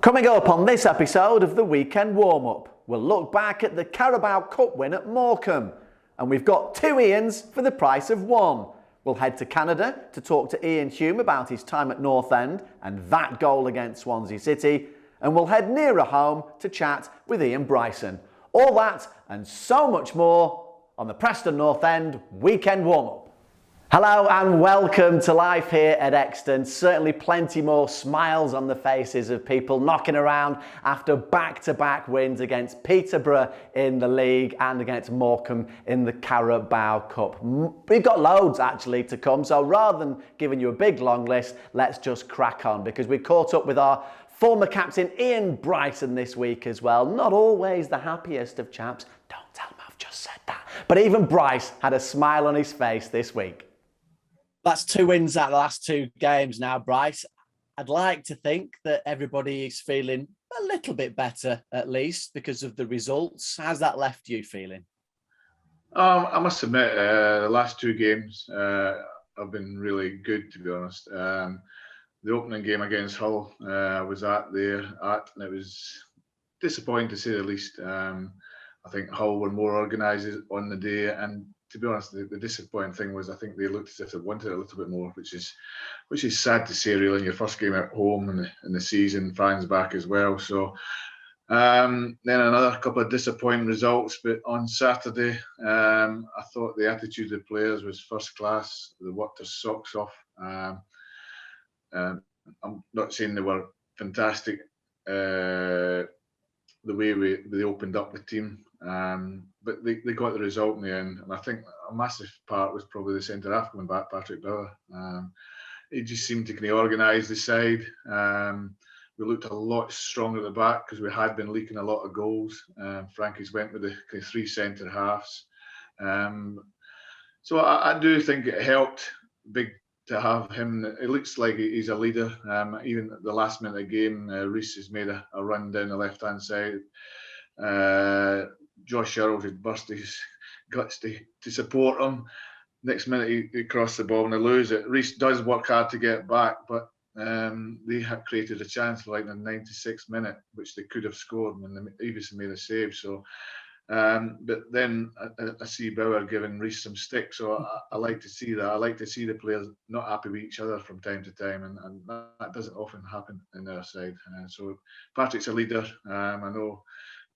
Coming up on this episode of the Weekend Warm-Up, we'll look back at the Carabao Cup win at Morecambe. And we've got two Ians for the price of one. We'll head to Canada to talk to Iain Hume about his time at North End and that goal against Swansea City. And we'll head nearer home to chat with Ian Bryson. All that and so much more on the Preston North End Weekend Warm-Up. Hello and welcome to life here at Exton. Certainly plenty more smiles on the faces of people knocking around after back-to-back wins against Peterborough in the league and against Morecambe in the Carabao Cup. We've got loads actually to come, so rather than giving you a big long list, let's just crack on because we caught up with our former captain Ian Bryson this week as well. Not always the happiest of chaps. Don't tell him I've just said that. But even Bryce had a smile on his face this week. That's two wins out of the last two games now, Bryce. I'd like to think that everybody is feeling a little bit better, at least, because of the results. How's that left you feeling? I must admit, the last two games have been really good, to be honest. The opening game against Hull, I was and it was disappointing to say the least. I think Hull were more organised on the day, and to be honest, the disappointing thing was I think they looked as if they wanted it a little bit more, which is sad to say really in your first game at home and the season, fans back as well. So then another couple of disappointing results, but on Saturday I thought the attitude of the players was first class. They worked their socks off. I'm not saying they were fantastic the way they opened up the team. But they got the result in the end, and I think a massive part was probably the centre half coming back, Patrick Bauer. He just seemed to kind of organise the side. We looked a lot stronger at the back because we had been leaking a lot of goals. Frankie's went with the kind of three centre halves. So I do think it helped big to have him. It looks like he's a leader. Even at the last minute of the game, Reece has made a run down the left-hand side. Josh Sherrills had burst his guts to support him. Next minute he crossed the ball and they lose it. Reece does work hard to get back, but they had created a chance like in the 96th minute, which they could have scored when they obviously made a save. So, but then I see Bauer giving Reece some stick. So I like to see that. I like to see the players not happy with each other from time to time, and that doesn't often happen in their side. So Patrick's a leader. I know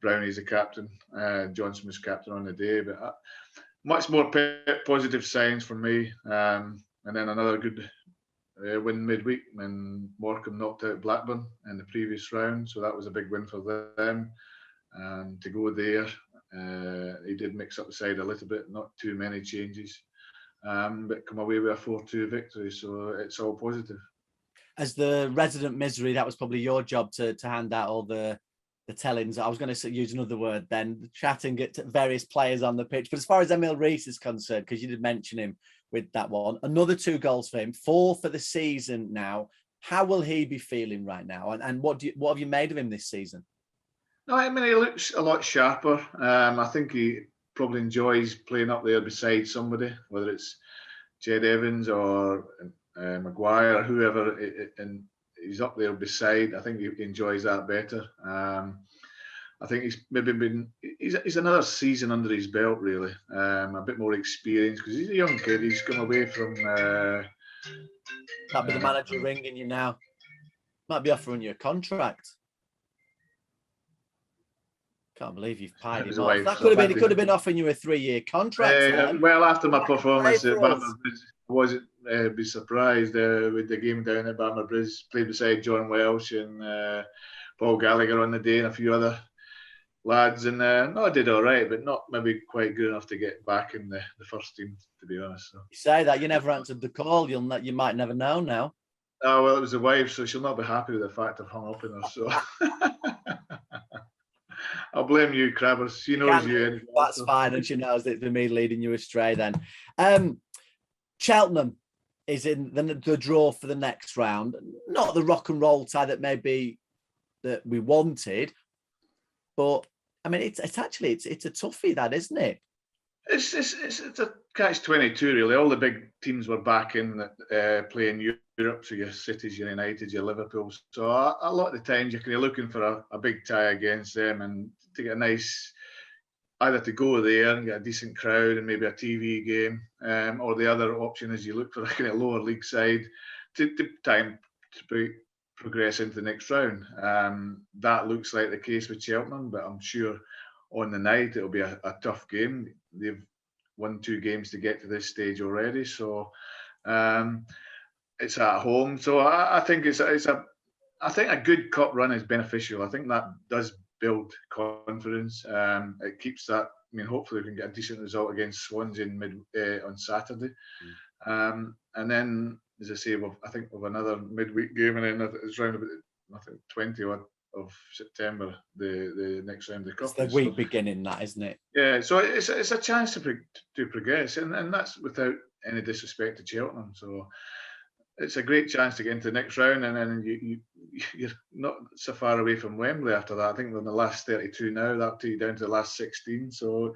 Brownie's the captain. Johnson was captain on the day, but much more positive signs for me. And then another good win midweek when Morecambe knocked out Blackburn in the previous round, so that was a big win for them. And to go there, he did mix up the side a little bit, not too many changes, but come away with a 4-2 victory, so it's all positive. As the resident misery, that was probably your job to hand out all the tellings. I was going to use another word then, chatting at various players on the pitch. But as far as Emil Reece is concerned, because you did mention him with that one, another 2 goals for him, 4 for the season now. How will he be feeling right now? And what have you made of him this season? No, I mean, he looks a lot sharper. I think he probably enjoys playing up there beside somebody, whether it's Jed Evans or Maguire or whoever, and he's up there beside. I think he enjoys that better. I think he's maybe he's another season under his belt, really. A bit more experience because he's a young kid. He's come away from. Might be the manager ringing you now. Might be offering you a contract. Can't believe you've pied him off. That could have been offering you a 3-year contract. Well, after my performance at Bamber Bridge, I wasn't be surprised with the game down at Bamber Bridge. Played beside John Welsh and Paul Gallagher on the day and a few other lads. And I did all right, but not maybe quite good enough to get back in the first team, to be honest. So. You say that, you never answered the call. You might never know now. Oh, well, it was the wife, so she'll not be happy with the fact I've hung up on her. So. I'll blame you, Crabbers. She knows you. That's fine, and she knows that it's me leading you astray then. Cheltenham is in the draw for the next round. Not the rock and roll tie that maybe that we wanted, but I mean it's a toughie, that, isn't it? It's a catch-22 really. All the big teams were back in playing Europe, so your Cities, your United, your Liverpool. So a lot of the times you're looking for a big tie against them and to get a nice, either to go there and get a decent crowd and maybe a TV game, or the other option is you look for a kind of lower league side to progress into the next round. That looks like the case with Cheltenham, but I'm sure on the night it'll be a tough game. They've won 2 games to get to this stage already, so it's at home. So I think I think a good cup run is beneficial. I think that does build confidence. It keeps that. I mean, hopefully we can get a decent result against Swansea on Saturday, and then, as I say, I think we've another midweek game, and then it's round about 20 of September, the next round of the cup. It's the week beginning, that, isn't it? Yeah, so it's a chance to progress, and that's without any disrespect to Cheltenham. So it's a great chance to get into the next round, and then you're not so far away from Wembley after that. I think we're in the last 32 now. That'll take you down to the last 16. So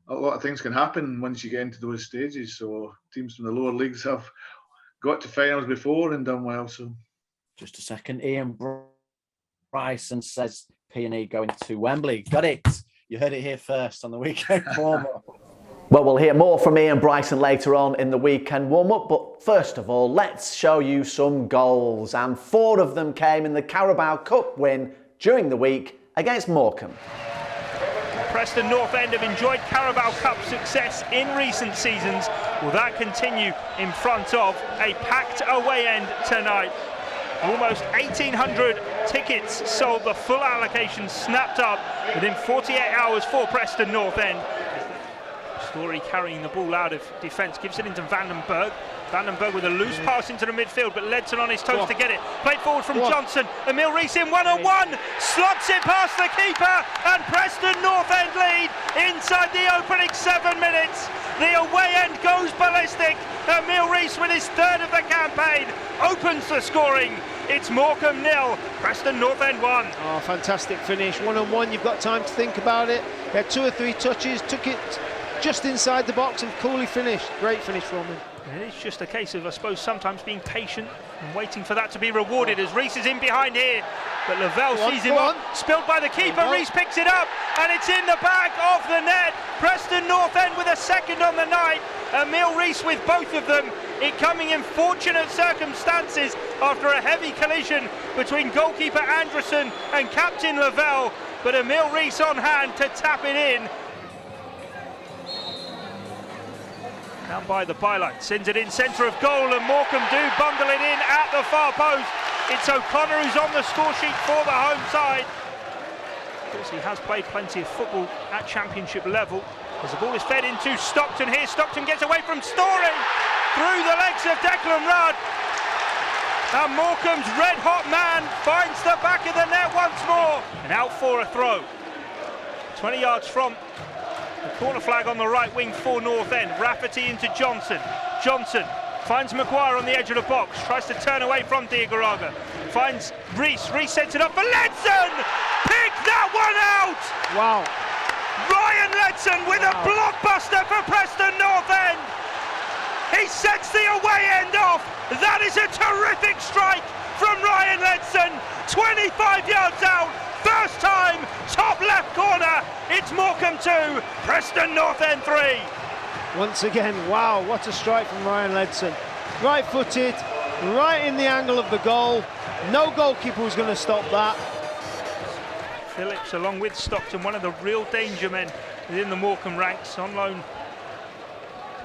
a lot of things can happen once you get into those stages. So teams from the lower leagues have got to finals before and done well. So just a second, Ian Bryson says P&E going to Wembley. Got it. You heard it here first on the weekend warm-up. Well, we'll hear more from Ian Bryson later on in the weekend warm-up, but first of all, let's show you some goals, and 4 of them came in the Carabao Cup win during the week against Morecambe. Preston North End have enjoyed Carabao Cup success in recent seasons. Will that continue in front of a packed away end tonight? Almost 1,800 tickets sold, the full allocation snapped up within 48 hours for Preston North End. Story carrying the ball out of defence, gives it into Vandenberg. Vandenberg with a loose pass into the midfield, but Ledson on his toes to get it. Played forward from Johnson. Emil Rees in one-on-one, slots it past the keeper, and Preston North End lead inside the opening 7 minutes. The away end goes ballistic. Emil Rees with his 3rd of the campaign opens the scoring. It's Morecambe 0, Preston North End 1. Oh, fantastic finish. One-on-one, you've got time to think about it. He had 2 or 3 touches, took it just inside the box and coolly finished. Great finish from him. It is just a case of, I suppose, sometimes being patient and waiting for that to be rewarded, as Rees is in behind here. But Lavelle sees him up, spilled by the keeper. Rees picks it up, and it's in the back of the net. Preston North End with a 2nd on the night. Emil Rees with both of them. It coming in fortunate circumstances after a heavy collision between goalkeeper Anderson and captain Lavelle. But Emil Rees on hand to tap it in. Down by the byline, sends it in centre of goal, and Morecambe do bundle it in at the far post. It's O'Connor who's on the score sheet for the home side. Of course, he has played plenty of football at championship level. As the ball is fed into Stockton here, Stockton gets away from Story through the legs of Declan Rudd. And Morecambe's red-hot man finds the back of the net once more. And out for a throw. 20 yards from the corner flag on the right wing for North End. Rafferty into Johnson. Johnson finds Maguire on the edge of the box. Tries to turn away from Diagaraga. Finds Rees. Rees sets it up for Ledson. Pick that one out! Wow. Ryan Ledson with a blockbuster for Preston North End. He sets the away end off. That is a terrific strike from Ryan Ledson. 25 yards out. First time, top left corner. It's Morecambe 2, Preston North End 3. Once again, wow, what a strike from Ryan Ledson. Right-footed, right in the angle of the goal. No goalkeeper was going to stop that. Phillips, along with Stockton, one of the real danger men within the Morecambe ranks, on loan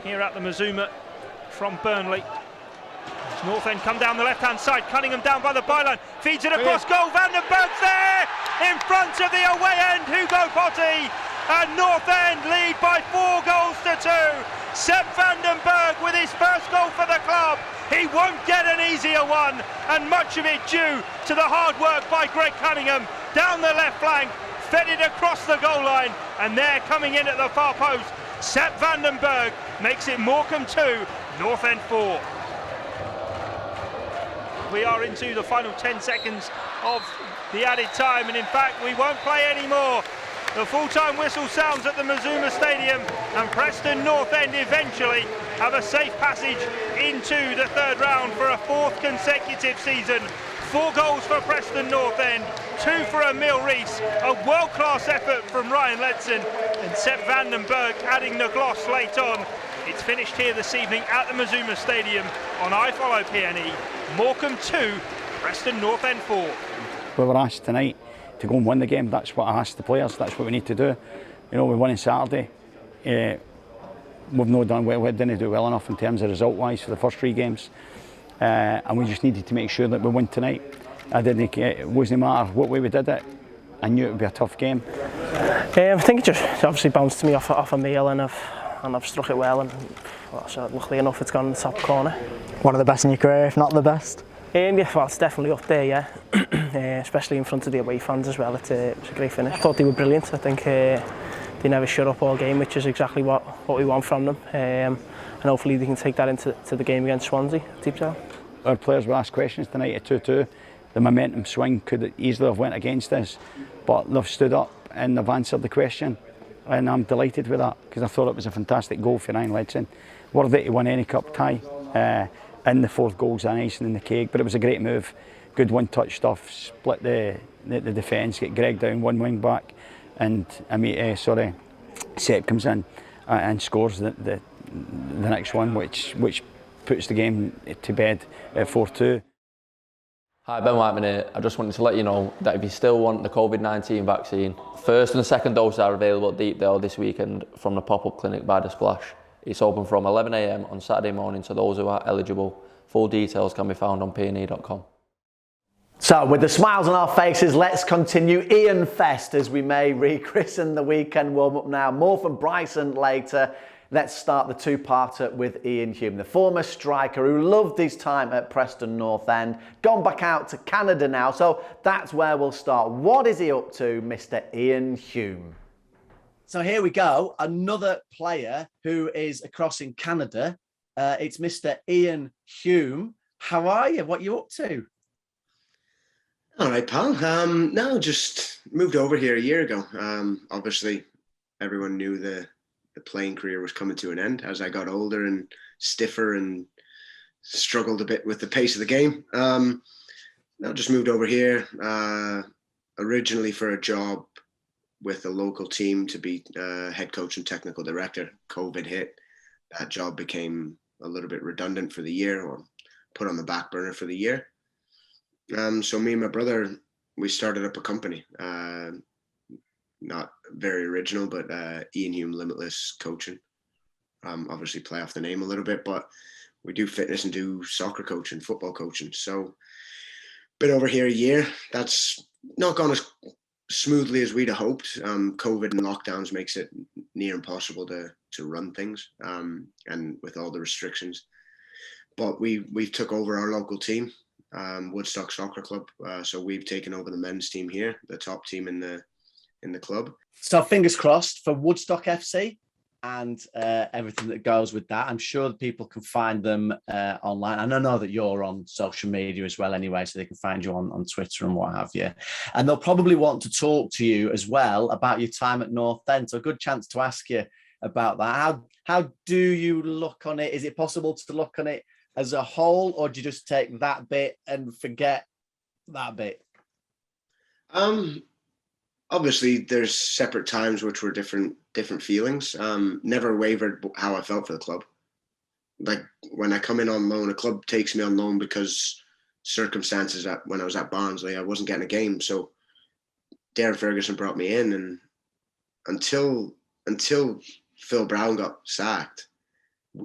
here at the Mazuma from Burnley. As North End come down the left-hand side, Cunningham down by the byline, feeds it across goal, Vandenberg's there! In front of the away end, Hugo Potty, and North End lead by 4 goals to 2. Seb Vandenberg with his first goal for the club. He won't get an easier one, and much of it due to the hard work by Greg Cunningham. Down the left flank, fed it across the goal line, and they're coming in at the far post. Seb Vandenberg makes it Morecambe 2, North End 4. We are into the final 10 seconds of the added time, and in fact we won't play anymore. The full-time whistle sounds at the Mazuma Stadium, and Preston North End eventually have a safe passage into the third round for a fourth consecutive season. 4 goals for Preston North End, 2 for Emil Rees, a world-class effort from Ryan Ledson, and Sepp Vandenberg adding the gloss late on. It's finished here this evening at the Mazuma Stadium on I Follow PNE. Morecambe 2, Preston North End 4. We were asked tonight to go and win the game. That's what I asked the players. That's what we need to do. You know, we won on Saturday. We've not done well. We didn't do well enough in terms of result-wise for the first 3 games, and we just needed to make sure that we win tonight. It wasn't matter what way we did it. I knew it would be a tough game. I think it just obviously bounced to me off a meal, and I've struck it well, and so luckily enough it's gone in the top corner. One of the best in your career, if not the best. Yeah, well, it's definitely up there, yeah. Especially in front of the away fans as well. It was a great finish. I thought they were brilliant. I think they never shut up all game, which is exactly what we want from them. And hopefully they can take that into the game against Swansea, Deepdale. Our players were asked questions tonight at 2-2. The momentum swing could easily have went against us, but they've stood up and they've answered the question. And I'm delighted with that, because I thought it was a fantastic goal for Ian Ledson. Worthy to win any cup tie. And the 4th goal's an icing in the cake, but it was a great move. Good one-touch stuff, split the defence, get Greg down, 1 wing back, and Sepp comes in and scores the next one, which puts the game to bed at 4-2. Hi, Ben Whiteman here. I just wanted to let you know that if you still want the COVID-19 vaccine, first and second dose are available at Deepdale this weekend from the pop-up clinic by the Splash. It's open from 11 AM on Saturday morning to those who are eligible. Full details can be found on pne.com. So, with the smiles on our faces, let's continue Ian Fest as we may rechristen the weekend warm-up now. More from Bryson later. Let's start the 2-parter with Iain Hume, the former striker who loved his time at Preston North End, gone back out to Canada now, so that's where we'll start. What is he up to, Mr. Iain Hume? So here we go, another player who is across in Canada. It's Mr. Iain Hume. How are you? What are you up to? All right, pal. No, just moved over here a year ago. Obviously, everyone knew the playing career was coming to an end as I got older and stiffer and struggled a bit with the pace of the game. No, just moved over here originally for a job with a local team to be head coach and technical director. COVID hit. That job became a little bit redundant for the year, or put on the back burner for the year. So me and my brother, we started up a company. Not very original, but Iain Hume Limitless Coaching. Obviously play off the name a little bit, but we do fitness and do soccer coaching, football coaching. So been over here a year. That's not gone as smoothly as we'd have hoped. COVID and lockdowns makes it near impossible to run things, and with all the restrictions. But we've took over our local team, Woodstock Soccer Club. So we've taken over the men's team here, the top team in the club. So fingers crossed for Woodstock FC and everything that goes with that. I'm sure that people can find them online. And I know that you're on social media as well anyway, so they can find you on Twitter and what have you. And they'll probably want to talk to you as well about your time at North End. So a good chance to ask you about that. How do you look on it? Is it possible to look on it as a whole, or do you just take that bit and forget that bit? Obviously, there's separate times which were different feelings. Never wavered how I felt for the club. Like when I come in on loan, a club takes me on loan because circumstances when I was at Barnsley, I wasn't getting a game. So Darren Ferguson brought me in, and until Phil Brown got sacked,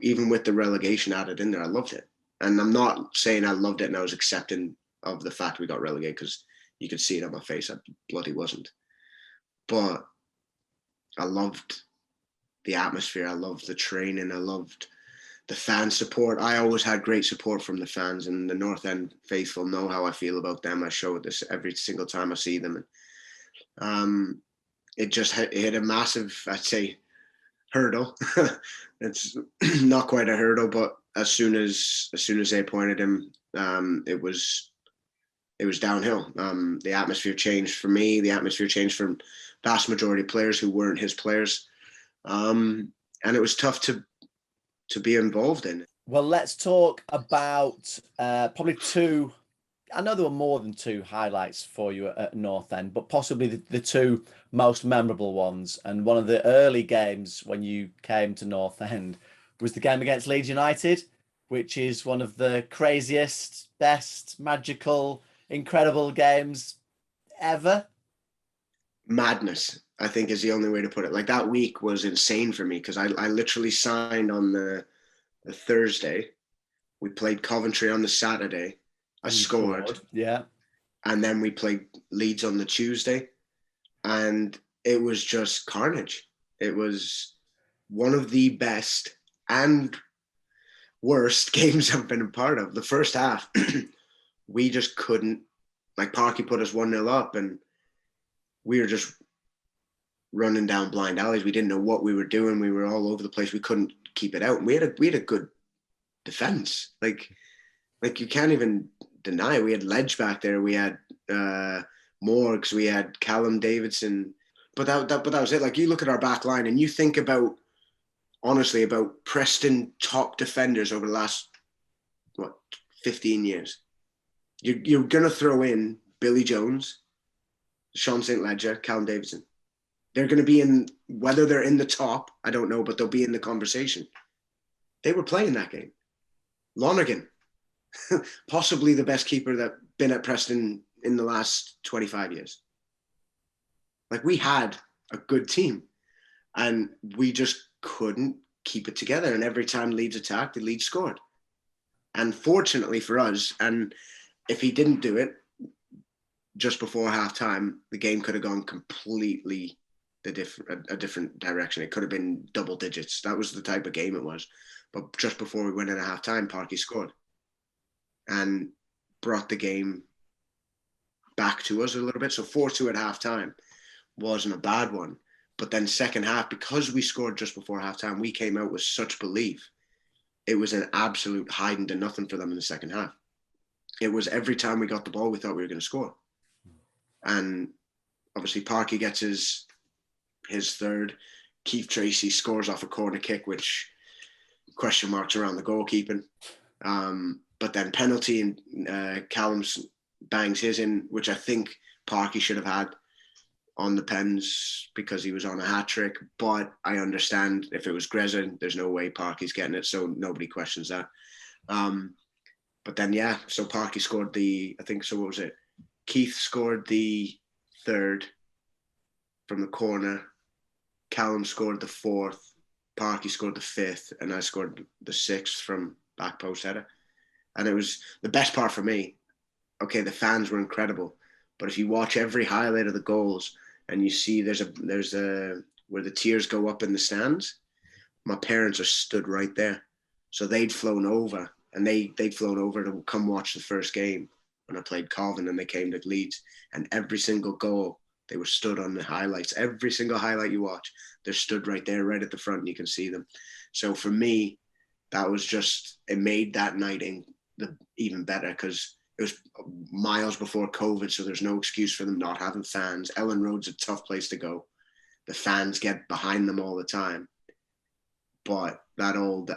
even with the relegation added in there, I loved it. And I'm not saying I loved it and I was accepting of the fact we got relegated, because you could see it on my face. I bloody wasn't. But I loved the atmosphere. I loved the training. I loved the fan support. I always had great support from the fans, and the North End faithful know how I feel about them. I show this every single time I see them. And it just hit a massive, I'd say, hurdle. It's not quite a hurdle, but as soon as they appointed him, it was it was downhill. The atmosphere changed for me. The atmosphere changed for vast majority of players who weren't his players, and it was tough to be involved in. Well, let's talk about probably two. I know there were more than two highlights for you at North End, but possibly the two most memorable ones. And one of the early games when you came to North End was the game against Leeds United, which is one of the craziest, best, magical, incredible games ever. Madness, I think, is the only way to put it. Like, that week was insane for me because I literally signed on the Thursday. We played Coventry on the Saturday. I scored. Yeah. And then we played Leeds on the Tuesday. And it was just carnage. It was one of the best and worst games I've been a part of. The first half, we just couldn't, like, Parky put us 1-0 up and we were just running down blind alleys. We didn't know what we were doing. We were all over the place. We couldn't keep it out. And we had a good defense. Like you can't even deny it. We had Ledge back there. We had Morgs. We had Callum Davidson. But that was it. Like, you look at our back line and you think about, honestly, about Preston top defenders over the last 15 years. You're gonna throw in Billy Jones, Sean St. Ledger, Callum Davidson. They're going to be in, whether they're in the top, I don't know, but they'll be in the conversation. They were playing that game. Lonergan, possibly the best keeper that's been at Preston in the last 25 years. Like, we had a good team and we just couldn't keep it together. And every time Leeds attacked, the Leeds scored. And fortunately for us, and if he didn't do it just before half-time, the game could have gone completely a different direction. It could have been double digits. That was the type of game it was. But just before we went in at half-time, Parky scored and brought the game back to us a little bit. So 4-2 at half-time wasn't a bad one. But then second half, because we scored just before half-time, we came out with such belief. It was an absolute hiding to nothing for them in the second half. It was every time we got the ball, we thought we were going to score. And obviously Parky gets his third. Keith Tracy scores off a corner kick, which question marks around the goalkeeping. But then penalty, and Callum's bangs his in, which I think Parky should have had on the pens because he was on a hat-trick. But I understand if it was Greza, there's no way Parky's getting it, so nobody questions that. But then, yeah, so Parky scored what was it? Keith scored the third from the corner. Callum scored the fourth. Parky scored the fifth. And I scored the sixth from back post header. And it was the best part for me. Okay, the fans were incredible. But if you watch every highlight of the goals and you see there's a where the tears go up in the stands, my parents are stood right there. So they'd flown over. And they'd flown over to come watch the first game when I played Colvin and they came to Leeds. And every single goal, they were stood on the highlights. Every single highlight you watch, they're stood right there, right at the front, and you can see them. So for me, that was just, it made that night even better because it was miles before COVID, so there's no excuse for them not having fans. Ellen Road's a tough place to go. The fans get behind them all the time. But that old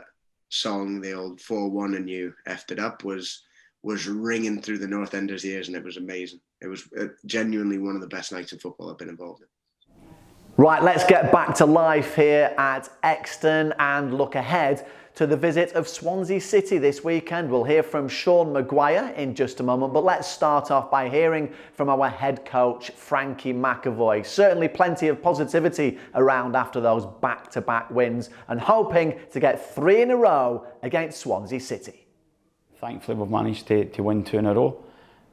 song, the old 4-1 and you effed it up, was ringing through the North Enders' ears, and it was amazing. It was genuinely one of the best nights of football I've been involved in. Right, let's get back to life here at Exton and look ahead to the visit of Swansea City this weekend. We'll hear from Sean Maguire in just a moment, but let's start off by hearing from our head coach, Frankie McAvoy. Certainly plenty of positivity around after those back-to-back wins and hoping to get 3 in a row against Swansea City. Thankfully, we've managed to win 2 in a row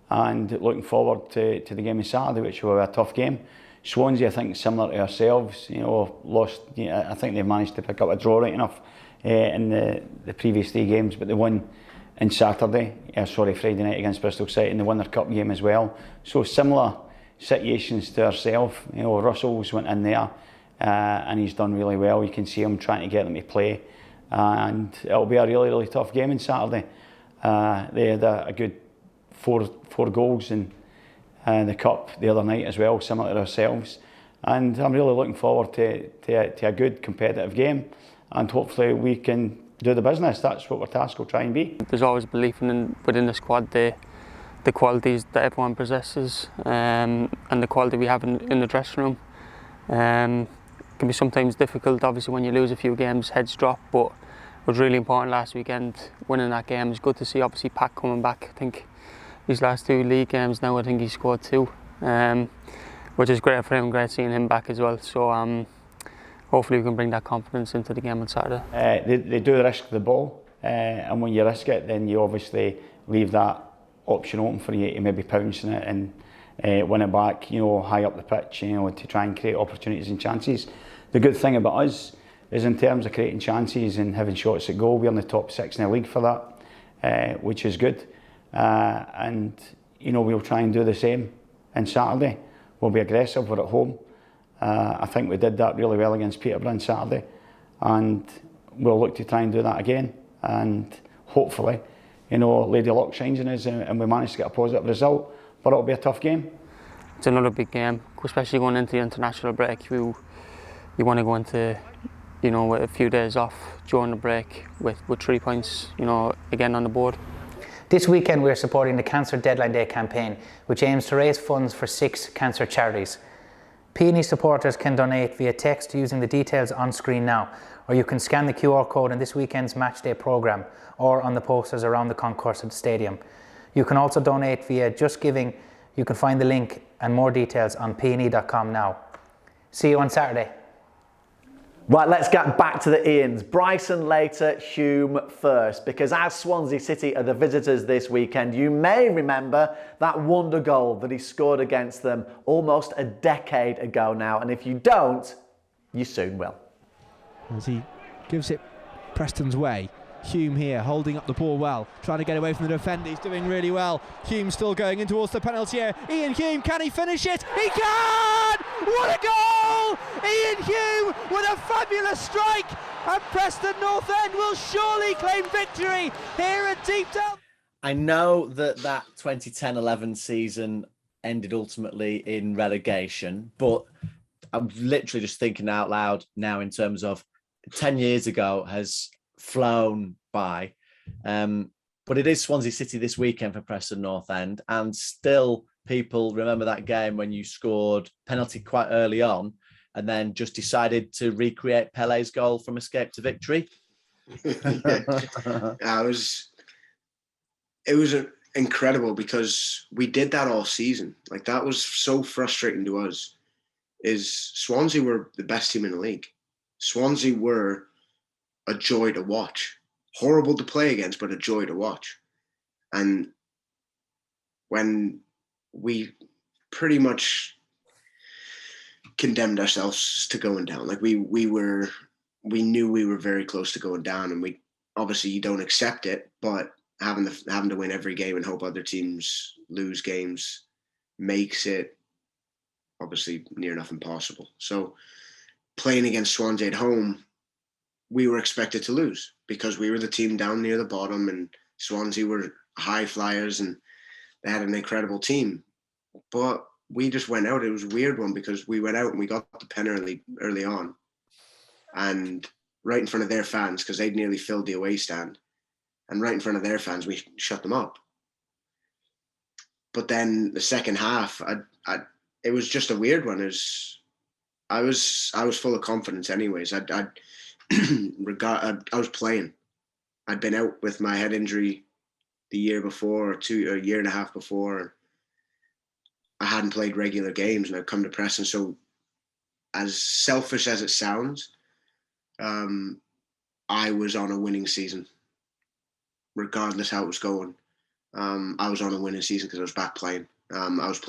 and looking forward to the game on Saturday, which will be a tough game. Swansea, I think, similar to ourselves, lost. I think they've managed to pick up a draw right enough in the previous 3 games, but they won on Friday night against Bristol City, and they won their cup game as well. So similar situations to ourselves. Russell's went in there and he's done really well. You can see him trying to get them to play, and it'll be a really, really tough game on Saturday. They had a good four goals in the cup the other night as well, similar to ourselves. And I'm really looking forward to a good competitive game, and hopefully we can do the business. That's what we're tasked will try and be. There's always belief within the squad, the qualities that everyone possesses, and the quality we have in the dressing room. It can be sometimes difficult, obviously, when you lose a few games, heads drop, but it was really important last weekend, winning that game. It's good to see, obviously, Pat coming back. I think these last 2 league games now, I think he scored 2, which is great for him, great seeing him back as well. So hopefully we can bring that confidence into the game on Saturday. They do risk the ball, and when you risk it, then you obviously leave that option open for you to maybe pounce on it and win it back, high up the pitch, to try and create opportunities and chances. The good thing about us is in terms of creating chances and having shots at goal, we're in the top 6 in the league for that, which is good. And we'll try and do the same on Saturday. We'll be aggressive, we're at home. I think we did that really well against Peterborough on Saturday, and we'll look to try and do that again. And hopefully, Lady Luck shines in us and we manage to get a positive result, but it'll be a tough game. It's another big game, especially going into the international break. You want to go into, with a few days off during the break with 3 points, again on the board. This weekend we are supporting the Cancer Deadline Day campaign, which aims to raise funds for 6 cancer charities. P&E supporters can donate via text using the details on screen now, or you can scan the QR code in this weekend's matchday programme or on the posters around the concourse of the stadium. You can also donate via Just Giving. You can find the link and more details on pne.com now. See you on Saturday. Right, let's get back to the Ians. Bryson later, Hume first, because as Swansea City are the visitors this weekend, you may remember that wonder goal that he scored against them almost a decade ago now, and if you don't, you soon will. As he gives it Preston's way. Hume here, holding up the ball well, trying to get away from the defender. He's doing really well. Hume still going in towards the penalty area. Iain Hume, can he finish it? He can! What a goal! Iain Hume with a fabulous strike, and Preston North End will surely claim victory here at Deepdale. I know that 2010-11 season ended ultimately in relegation, but I'm literally just thinking out loud now in terms of 10 years ago has flown by, but it is Swansea City this weekend for Preston North End, and still people remember that game when you scored penalty quite early on and then just decided to recreate Pele's goal from escape to victory. It was incredible because we did that all season. Like, that was so frustrating to us. Is Swansea were the best team in the league. Swansea were a joy to watch. Horrible to play against, but a joy to watch. And when we pretty much condemned ourselves to going down, like we knew we were very close to going down, and we obviously you don't accept it, but having to win every game and hope other teams lose games makes it obviously near enough impossible. So playing against Swansea at home, we were expected to lose because we were the team down near the bottom, and Swansea were high flyers and they had an incredible team. But we just went out. It was a weird one because we went out and we got the pen early on, and right in front of their fans, because they'd nearly filled the away stand, and right in front of their fans, we shut them up. But then the second half, it was just a weird one. I was full of confidence anyways. I was playing. I'd been out with my head injury the year before, a year and a half before. I hadn't played regular games, and I'd come to Preston. So, as selfish as it sounds, I was on a winning season, regardless how it was going. I was on a winning season because I was back playing. I'd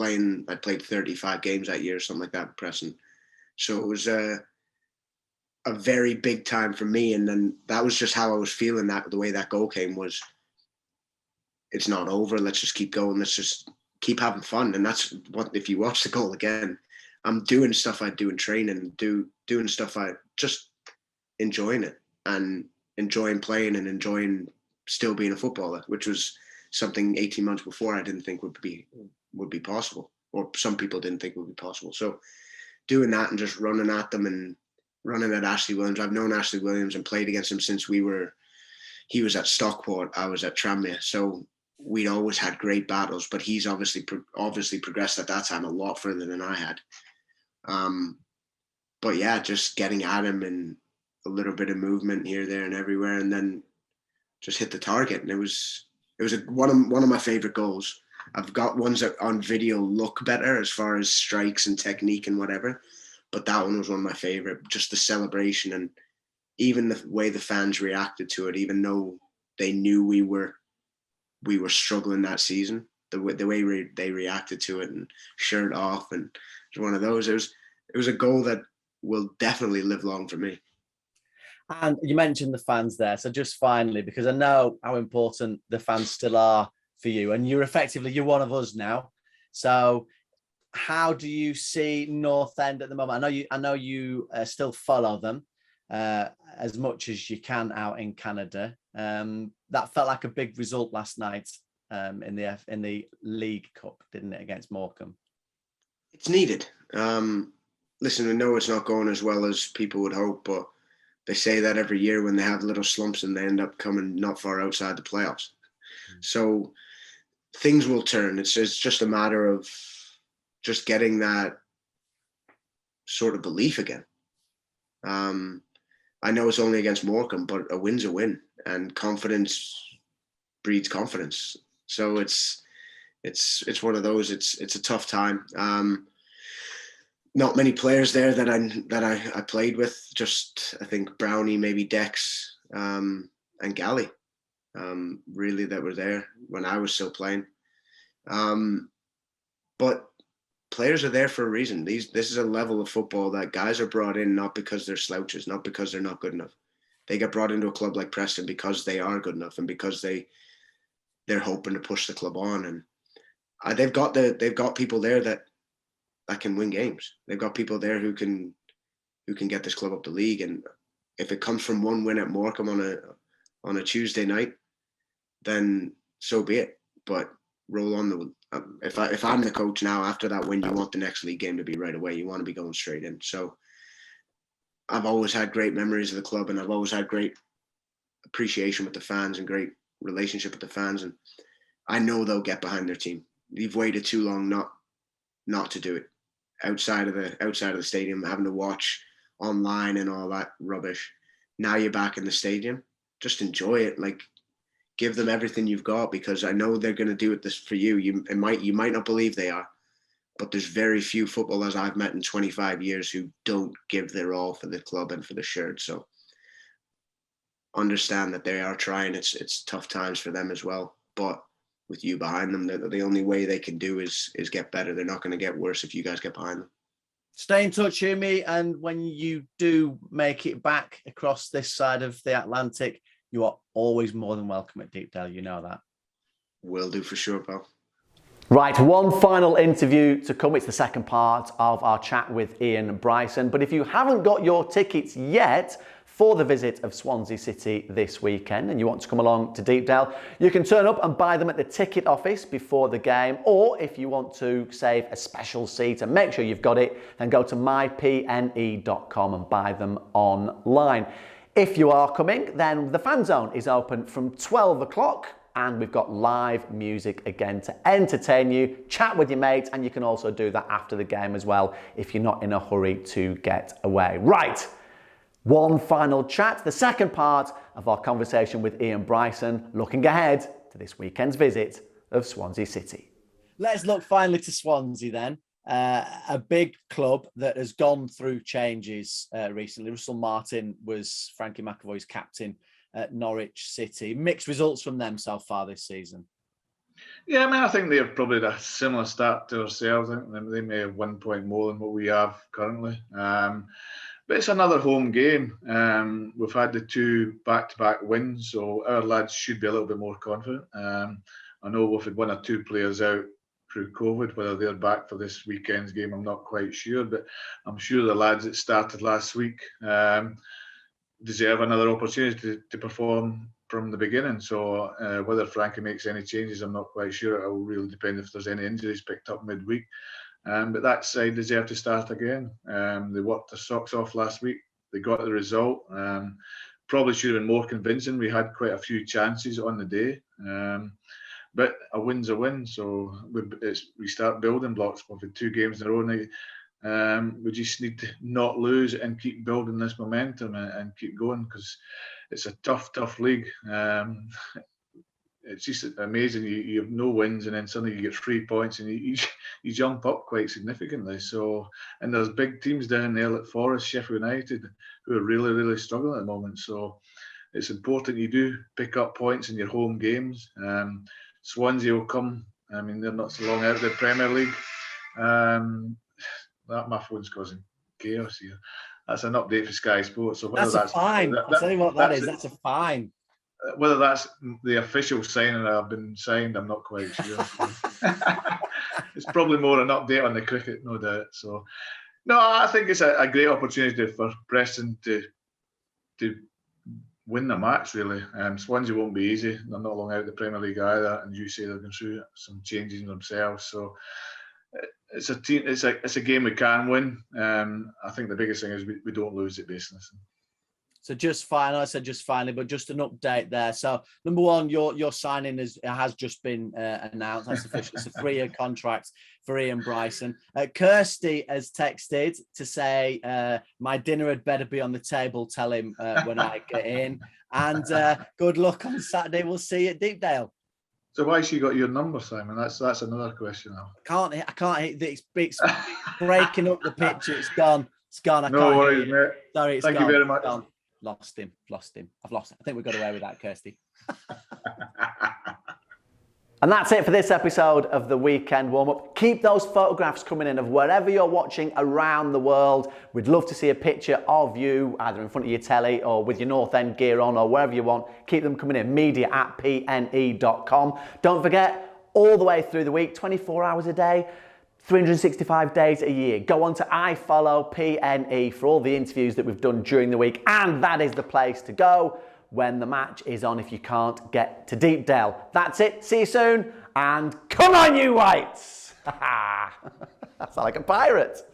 played 35 games that year, something like that, at Preston. So it was a very big time for me. And then that was just how I was feeling. The way that goal came was, it's not over. Let's just keep going. Let's just keep having fun. And that's what, if you watch the goal again, I'm doing stuff I do in training, doing stuff I just enjoying it and enjoying playing and enjoying still being a footballer, which was something 18 months before I didn't think would be possible, or some people didn't think would be possible. So doing that and just running at them and running at Ashley Williams. I've known Ashley Williams and played against him since he was at Stockport, I was at Tranmere. So we'd always had great battles, but he's obviously progressed at that time a lot further than I had. But yeah, just getting at him and a little bit of movement here, there, and everywhere, and then just hit the target. And it was one of my favorite goals. I've got ones that on video look better as far as strikes and technique and whatever, but that one was one of my favorite. Just the celebration and even the way the fans reacted to it, even though they knew we were struggling that season, the way they reacted to it and shirt off, and it was one of those. It was a goal that will definitely live long for me. And you mentioned the fans there. So just finally, because I know how important the fans still are for you, and you're one of us now. So how do you see North End at the moment? I know you still follow them as much as you can out in Canada. That felt like a big result last night in the League Cup, didn't it, against Morecambe? It's needed. Listen, I know it's not going as well as people would hope, but they say that every year when they have little slumps and they end up coming not far outside the playoffs. So things will turn. It's just a matter of just getting that sort of belief again. I know it's only against Morecambe, but a win's a win, and confidence breeds confidence. So it's one of those. It's a tough time. Not many players there that I played with. Just I think Brownie, maybe Dex, and Gally, really, that were there when I was still playing. But players are there for a reason. This is a level of football that guys are brought in not because they're slouches, not because they're not good enough. They get brought into a club like Preston because they are good enough and because they're hoping to push the club on. And they've got people there that can win games. They've got people there who can get this club up the league. And if it comes from one win at Morecambe on a Tuesday night, then so be it. But roll on. If I'm the coach now, after that win, you want the next league game to be right away. You want to be going straight in. So I've always had great memories of the club, and I've always had great appreciation with the fans and great relationship with the fans. And I know they'll get behind their team. You've waited too long not to do it outside of the stadium, having to watch online and all that rubbish. Now you're back in the stadium. Just enjoy it. Like, give them everything you've got, because I know they're going to do it for you. You might not believe they are, but there's very few footballers I've met in 25 years who don't give their all for the club and for the shirt. So understand that they are trying. It's tough times for them as well, but with you behind them, the only way they can do is get better. They're not going to get worse if you guys get behind them. Stay in touch, Hume, and when you do make it back across this side of the Atlantic, you are always more than welcome at Deepdale. You know that. Will do for sure, pal. Right, one final interview to come. It's the second part of our chat with Ian Bryson. But if you haven't got your tickets yet for the visit of Swansea City this weekend and you want to come along to Deepdale, you can turn up and buy them at the ticket office before the game. Or if you want to save a special seat and make sure you've got it, then go to mypne.com and buy them online. If you are coming, then the fan zone is open from 12 o'clock and we've got live music again to entertain you, chat with your mates, and you can also do that after the game as well if you're not in a hurry to get away. Right, one final chat, the second part of our conversation with Ian Bryson, looking ahead to this weekend's visit of Swansea City. Let's look finally to Swansea then. A big club that has gone through changes recently. Russell Martin was Frankie McAvoy's captain at Norwich City. Mixed results from them so far this season. Yeah, I think they're probably a similar start to ourselves. I think they may have 1 point more than what we have currently. But it's another home game. We've had the 2 back-to-back wins, so our lads should be a little bit more confident. I know we've had 1 or 2 players out through COVID. Whether they're back for this weekend's game, I'm not quite sure, but I'm sure the lads that started last week deserve another opportunity to perform from the beginning. So whether Frankie makes any changes, I'm not quite sure. It will really depend if there's any injuries picked up midweek. But that side deserve to start again. They worked their socks off last week. They got the result. Probably should have been more convincing. We had quite a few chances on the day. But a win's a win. So we start building blocks. We've had 2 games in a row now. We just need to not lose and keep building this momentum and keep going, because it's a tough league. It's just amazing. You have no wins, and then suddenly you get 3 points, and you jump up quite significantly. So, and there's big teams down there like Forest, Sheffield United, who are really struggling at the moment. So, it's important you do pick up points in your home games. Swansea will come. I mean, they're not so long out of the Premier League. That my phone's causing chaos here. That's an update for Sky Sports. So that's a fine. I'll tell you what that is. That's a fine. Whether that's the official signing or I've been signed, I'm not quite sure. It's probably more an update on the cricket, no doubt. So, no, I think it's a great opportunity for Preston to win the match, really. Swansea won't be easy. They're not long out of the Premier League either, and you say they're going through some changes in themselves. So, it's a team. It's a game we can win. I think the biggest thing is we don't lose it, basically. So just finally, I said just finally, but just an update there. So number one, your signing has just been announced. That's official. It's a 3-year contract for Ian Bryson. Kirsty has texted to say my dinner had better be on the table. Tell him when I get in. And good luck on Saturday. We'll see you at Deepdale. So why she got your number, Simon? That's another question now. I can't hit it's breaking up the picture. It's gone. It's gone. No worries, mate. Sorry, it's Thank gone. you very much. Gone. Lost him. I've lost it. I think we got away with that, Kirsty. And that's it for this episode of the Weekend Warm-Up. Keep those photographs coming in of wherever you're watching around the world. We'd love to see a picture of you, either in front of your telly or with your North End gear on or wherever you want. Keep them coming in, media@pne.com. Don't forget, all the way through the week, 24 hours a day, 365 days a year. Go on to iFollow PNE for all the interviews that we've done during the week, and that is the place to go when the match is on if you can't get to Deepdale. That's it. See you soon, and come on, you Whites! I sound like a pirate.